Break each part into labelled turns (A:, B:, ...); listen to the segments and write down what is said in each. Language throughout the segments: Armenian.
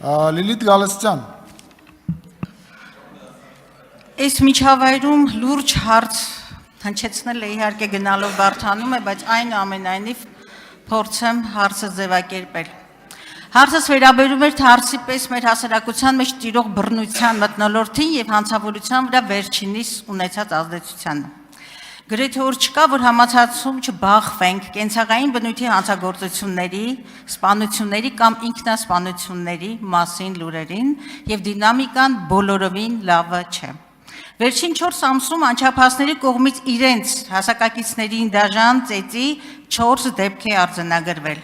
A: Լիլիթ Գալստյան։
B: Այս միջավայրում լուրջ հարց հնչեցնել է իհարկե գնալով բարթանում է, բայց այնուամենայնիվ փորձեմ հարցը ձևակերպել։ Հարցս վերաբերում էր հարցի պես մեր հասարակության մեջ տիրող բռնության մթնոլորտին եւ հանցավորության վրա վերջինիս ունեցած ազդեցությանը։ Գրեթե որ չկա, որ համացածում չբախվենք կենցաղային բնույթի հանցագործությունների, սպանությունների կամ ինքնասպանությունների մասին լուրերին եւ դինամիկան բոլորովին լավը չէ։ Վերջին 4 ամսում անչափահասների կողմից իրենց հասակակիցներին դաժան ծեծի 4 դեպք է արձանագրվել։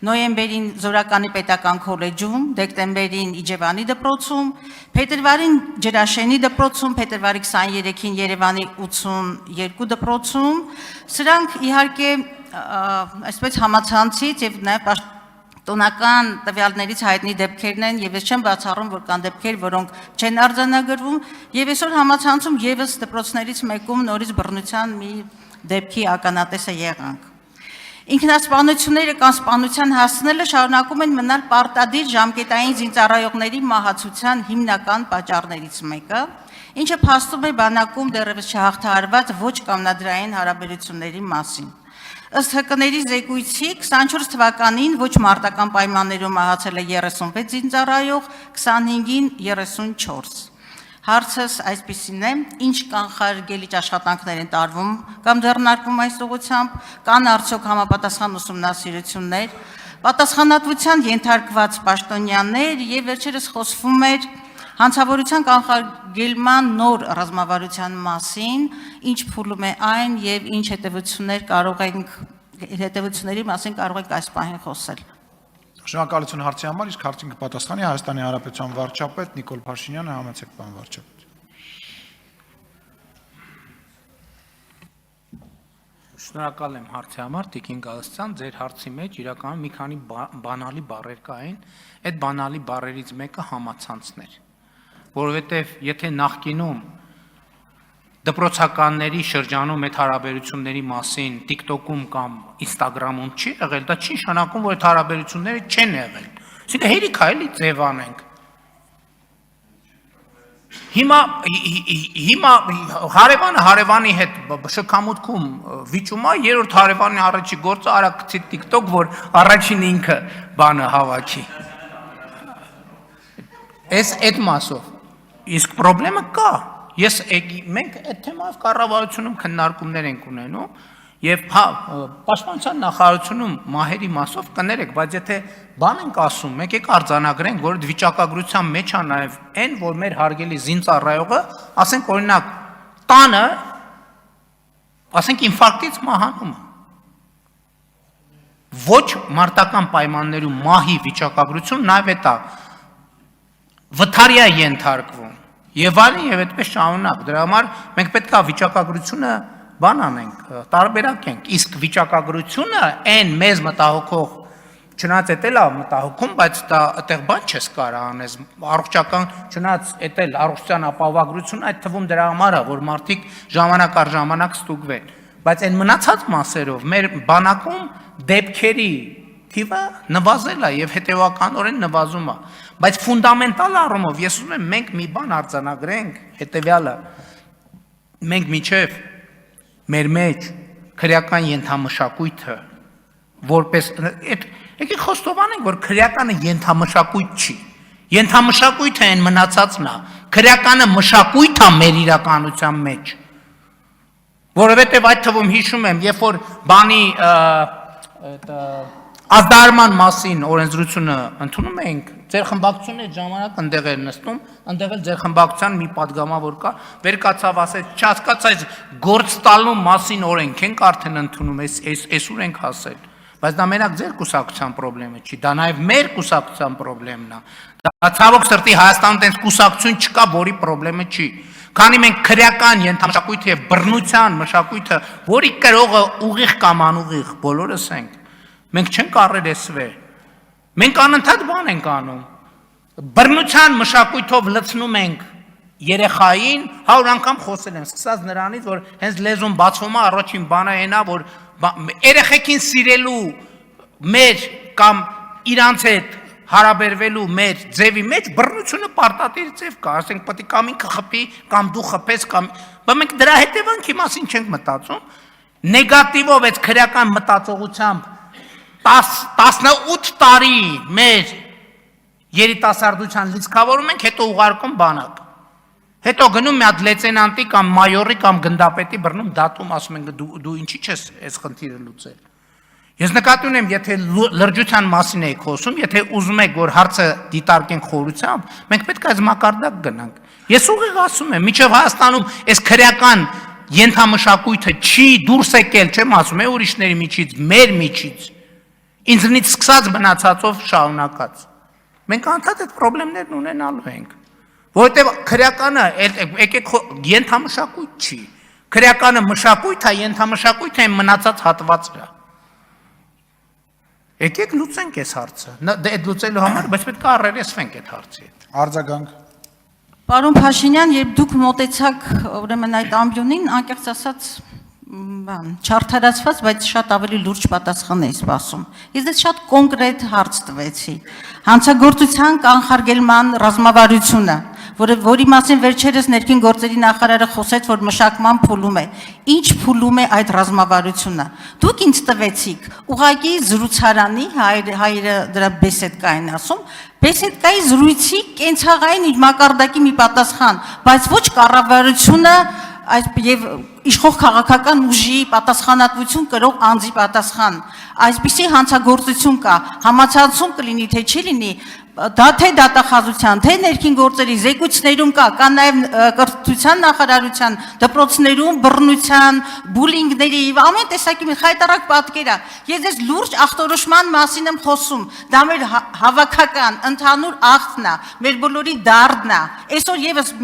B: Նոյեմբերին Զորականի պետական քոլեջում, դեկտեմբերին Իջևանի դպրոցում, փետրվարին Ջրաշենի դպրոցում, փետրվարի 23-ին Երևանի 82 դպրոցում, սրանք իհարկե այսպես համացանցից եւ նաեւ տոնական տվյալներից հայտնի դեպքերն են եւ ես չեմ բացառում, որ կան դեպքեր, որոնք չեն արձանագրվում եւ այսօր համացանցում եւս դպրոցներից մեկում նորից բռնության մի դեպքի ականատեսը եղանք։ Ինքնասպանությունները կամ սպանության հասնելը շարունակում են մնալ պարտադիր ժամկետային զինծառայողների մահացության հիմնական պատճառներից մեկը, ինչը փաստում է բանակում դեռևս չհաղթահարված ոչ կանոնադրային հարաբերությունների մասին։ Ըստ ՀԿ-ների զեկույցի 24 թվականին ոչ մարտական պայմաններում մահացել է 36 զինծառայող, 25-ին 34։ Հարցս այսպիսին է, ինչ կանխարգելիչ աշխատանքներ են տարվում կամ ձեռնարկվում այս ուղղությամբ, կան արդյոք համապատասխան ուսումնասիրություններ, պատասխանատվության ենթարկված պաշտոնյաներ եւ վերջերս խոսվում էր հանցավորության կանխարգելման նոր ռազմավարության մասին, ինչ փուլում է այն եւ ինչ հետևությունների մասին կարող ենք այս պահին խոսել։
A: Շնորհակալություն հարցի համար, իսկ հարցին կպատասխանի Հայաստանի Հանրապետության վարչապետ Նիկոլ Փաշինյանը, համեցեք պարոն վարչապետ։
C: Շնորհակալ եմ հարցի համար, Տիկին Գալստյան, ձեր հարցի մեջ իրականում մի քանի բանալի բառեր կային, այդ բանալի բառերից մեկը համացանցներ, որովհետև եթե նախկինում դպրոցականների շրջանում այդ հարաբերությունների մասին TikTok-ում կամ Instagram-ում չի եղել, դա չի նշանակում, որ այդ հարաբերությունները չեն եղել։ Այսինքն հերիք է էլի ձևանենք։ Հիմա հարևանը հարևանի հետ շքամուտքում վիճում է, երրորդ հարևանի առաջի գործը արա գցի TikTok, որ առաջին ինքը բանը հավաքի։ Այս այդ մասով։ Իսկ խնդրեմը կա։ Մենք այդ թեմայով կառավարությունում քննարկումներ ենք ունենում եւ պաշտպանության նախարարությունում մահերի մասով կներեք, բայց եթե բան ենք ասում, մենք եք արձանագրենք, որ վիճակագրության մեջ է նաեւ այն, որ մեր հարգելի զինծառայողը, ասենք օրինակ, տանը, ասենք ինֆարկտից մահանում է։ Ոչ մարտական պայմաններում մահի վիճակագրություն նաեւ է դա վթարյա ենթարկվում։ Եվ այլն եւ այդպես շարունակ, դրա համար մենք պետք է վիճակագրությունը բան անենք, տարբերակենք, իսկ վիճակագրությունը այն մեզ մտահոգող, չնայած էդ էլ մտահոգում, բայց դա այդտեղ բան չես կարող անես, առողջական, չնայած էդ էլ առողջության ապահովագրությունը այդ թվում դրա համար է, որ մարդիկ ժամանակ առ ժամանակ ստուգվեն, բայց այն մնացած մասերով մեր բանակում դեպքերի թիվը նվազել է եւ հետեւականորեն նվազում է, բայց ֆունդամենտալ առումով ես ուզում եմ մենք մի բան արձանագրենք, հետեւյալը մենք միջև մեր մեջ քրեական ենթամշակույթը որպես եկեք խոստովանենք, որ քրեականը ենթամշակույթ չի, ենթամշակույթը այն մնացածն է, քրեականը մշակույթ է մեր իրականության մեջ, որովհետեւ այդ թվում հիշում եմ, երբ որ բանի ազդարման մասին օրենսդրությունը ընդունում ենք, ձեր խմբակցությունն այդ ժամանակ ընդեղ էր նստում, ընդեղ էլ ձեր խմբակցության մի падգամավոր կա, վեր կացավ ասեց, չհասկաց այս գործ տալու մասին օրենք ենք արդեն ընդունում, այս ուր ենք հասել, բայց դա մենակ ձեր կուսակցության խնդրեմը չի, դա նաև մեր կուսակցության խնդրեմն է, դա ցավոք սրտի Հայաստանում տենց կուսակցություն չկա, որի խնդրեմը չի, քանի մենք քրեական ենթամշակույթը եւ բռնության մշակույթը, որի կրողը ուղիղ կամ անուղիղ բոլորս ենք, մենք չենք առերեսվել, մենք անընդհատ բան ենք անում, բռնության մշակույթով լցնում ենք երեխային, 100 անգամ խոսել եմ, սկսած նրանից, որ հենց լեզուն բացվում է, առաջին բանը այն է, որ երեխեքին սիրելու մեր կամ իրանց հետ հարաբերվելու մեր ձևի մեջ բռնությունը պարտադիր ձև կա, ասենք պետք է կամ ինքը խփի, կամ դու խփես, կամ բայց մենք դրա հետևանքի մասին չենք մտածում։ Նեգատիվով այդ քրեական մտածողությամբ 18 տարի մեր երիտասարդության լիցքավորում ենք, հետո ուղարկում բանակ։ Հետո գնում մի հատ լեյտենանտի կամ մայորի կամ գնդապետի բռնում դատում, ասում են դու ինչի՞ չես այս խնդիրը լուծել։ Ես նկատի ունեմ, եթե լրջության մասին եք խոսում, եթե ուզում եք, որ հարցը դիտարկենք խորությամբ, մենք պետք է այս մակարդակ գնանք։ Ես ուղիղ ասում եմ, միջև Հայաստանում այս քրեական ենթամշակույթը չի դուրս եկել, չեմ ասում, ուրիշների միջից, մեր միջից, ինձնից սկսած մնացածով շարունակած։ Մենք անդադ այդ խնդիրներն ունենալու ենք, որովհետև քրեականը եկեք ենթամշակույթ չի։ Քրեականը մշակույթ է, ենթամշակույթը այն մնացած հատվածը։ Եկեք լուծենք այս հարցը։ Այդ լուծելու համար, բայց պետք է առերեսվենք այդ հարցի հետ։
A: Արձագանք։
B: Պարոն Փաշինյան, երբ դուք մոտեցաք ուրեմն այդ ամբիոնին, անկեղծ ասած, չարդարացված, բայց շատ ավելի լուրջ պատասխան էի սպասում։ Ես դες շատ կոնկրետ հարց տվեցի։ Հանցագործության կանխարգելման ռազմավարությունը, որի մասին վերջերս ներքին գործերի նախարարը խոսեց, որ մշակման փուլում է։ Ինչ փուլում է այդ ռազմավարությունը։ Դուք ինձ տվեցիք ուղղակի զրուցարանի, հայերը դրա բեսեդկային ասում, բեսեդկայի զրույցի կենցաղային իր մակարդակի մի պատասխան, բայց ոչ կառավարությունը եւ իշխող քաղաքական ուժի պատասխանատվություն կրող անձի պատասխան։ Այսպիսի հանցագործություն կա, համացանցում կլինի, թե չի լինի, դա թե դատախազության, թե ներքին գործերի զեկույցներում կա նաև կրթության նախարարության դպրոցներում բռնության, բուլինգների եւ ամեն տեսակի մի խայտարակ պատկեր է։ Ես դες լուրջ ախտորոշման մասին եմ խոսում։ Դա մեր հավաքական, ընդհանուր ախտն է, մեր բոլորի դարդն է։ Այսօր եւս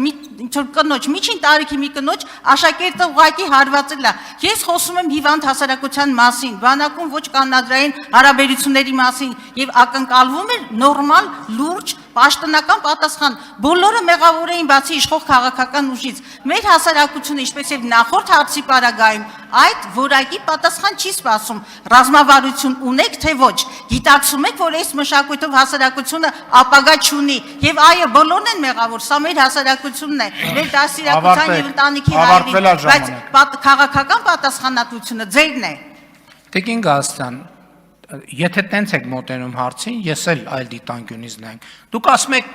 B: ինչ որ կնոջ, միջին տարիքի մի կնոջ աշակերտը ուղակի հարվածել է։ Ես խոսում եմ հիվանդ հասարակության մասին, բանակում ոչ կանադրային հարաբերությունների մասին եւ ակնկալվում է նորմալ լուրջ պաշտոնական պատասխան։ Բոլորը մեղավոր էին բացի իշխող քաղաքական ուժից։ Մեր հասարակությունը, ինչպես եւ նախորդ հարցի պարագայում, այդ որակի պատասխան չի սպասում։ Ռազմավարություն ունեք թե ոչ։ Գիտակցում եք, որ այս մշակույթով հասարակությունը ապագա չունի։ Եվ այո, բոլորն են մեղավոր, սա մեր հասարակությունն է, մեր դասիրակության եւ ընտանիքի հայրենիք, բայց քաղաքական պատասխանատվությունը ձերն է։
C: Տիկին Գաստան, եթե տենց եք մոտենում հարցին, ես էլ այլ դիտանկյունից նայեմ։ Դուք ասում եք,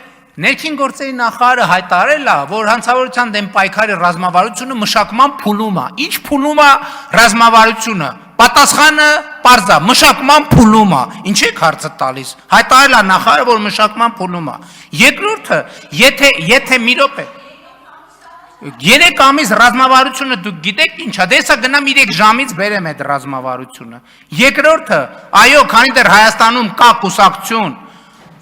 C: ներքին գործերի նախարարը հայտարարել է, որ հանցավորության դեմ պայքարի ռազմավարությունը մշակման փուլում է։ Ինչ փուլում է ռազմավարությունը։ Պատասխանը պարզ է, մշակման փուլում է։ Ինչ եք հարցը տալիս։ Հայտարարել է նախարարը, որ մշակման փուլում է։ Երկրորդը, եթե մի րոպե 3 ամիս ռազմավարությունը դուք գիտեք ինչա, դեսա գնամ 3 ժամից բերեմ այդ ռազմավարությունը։ Երկրորդը, այո, քանի դեռ Հայաստանում կա կուսակցություն,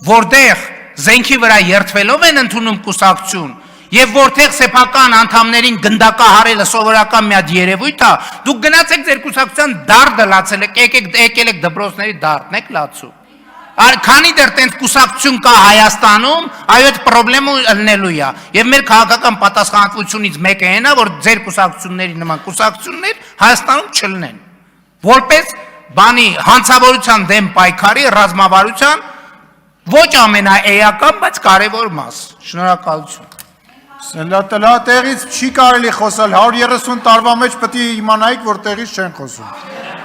C: որտեղ զենքի վրա երթվելով են ընդունում կուսակցություն, եւ որտեղ սեփական անդամներին գնդակահարելը սովորական մի հատ երևույթ է, դուք գնացեք ձեր կուսակցության դարդը լացել եք, եկել եք դպրոցների դարդն եք լացում։ Քանի դեռ տենց կուսակցություն կա Հայաստանում, այո այդ խնդրեմը ելնելու է։ Եվ մեր քաղաքական պատասխանատվությունից մեկը այն է, որ ձեր կուսակցությունների նման կուսակցություններ Հայաստանում չլինեն։ Որպես բանի հանցավորության դեմ պայքարի ռազմավարության ոչ ամենաէական, բայց կարևոր մաս։ Շնորհակալություն։
A: Սելատելա տեղից չի կարելի խոսալ, 130 տարվա մեջ պետք է իմանայիք, որ տեղից չեն խոսում։